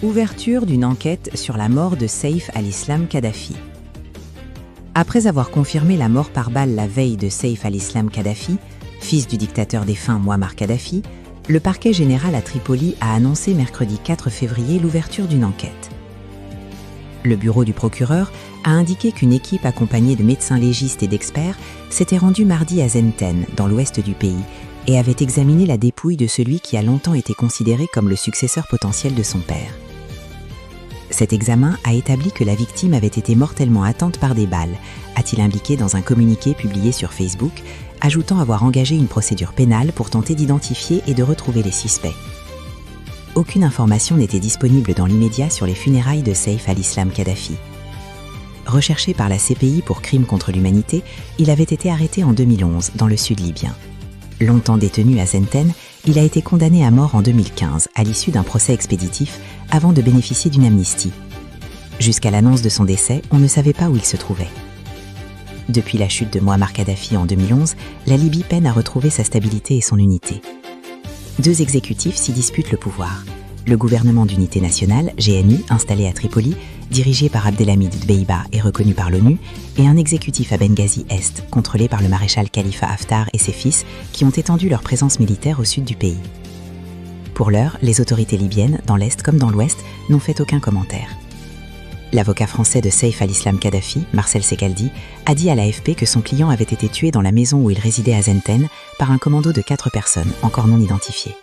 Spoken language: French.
Ouverture d'une enquête sur la mort de Saif al-Islam Kadhafi. Après avoir confirmé la mort par balle la veille de Saif al-Islam Kadhafi, fils du dictateur défunt Mouammar Kadhafi, le parquet général à Tripoli a annoncé mercredi 4 février l'ouverture d'une enquête. Le bureau du procureur a indiqué qu'une équipe accompagnée de médecins légistes et d'experts s'était rendue mardi à Zenten, dans l'ouest du pays, et avait examiné la dépouille de celui qui a longtemps été considéré comme le successeur potentiel de son père. Cet examen a établi que la victime avait été mortellement atteinte par des balles, a-t-il indiqué dans un communiqué publié sur Facebook, ajoutant avoir engagé une procédure pénale pour tenter d'identifier et de retrouver les suspects. Aucune information n'était disponible dans l'immédiat sur les funérailles de Saif al-Islam Kadhafi. Recherché par la CPI pour crimes contre l'humanité, il avait été arrêté en 2011 dans le sud libyen. Longtemps détenu à Zenten, il a été condamné à mort en 2015 à l'issue d'un procès expéditif avant de bénéficier d'une amnistie. Jusqu'à l'annonce de son décès, on ne savait pas où il se trouvait. Depuis la chute de Mouammar Kadhafi en 2011, la Libye peine à retrouver sa stabilité et son unité. Deux exécutifs s'y disputent le pouvoir. Le gouvernement d'unité nationale, GNU, installé à Tripoli, dirigé par Abdelhamid Dbeïba et reconnu par l'ONU, et un exécutif à Benghazi-Est, contrôlé par le maréchal Khalifa Haftar et ses fils, qui ont étendu leur présence militaire au sud du pays. Pour l'heure, les autorités libyennes, dans l'Est comme dans l'Ouest, n'ont fait aucun commentaire. L'avocat français de Saif al-Islam Kadhafi, Marcel Secaldi, a dit à l'AFP que son client avait été tué dans la maison où il résidait à Zenten par un commando de 4 personnes, encore non identifiées.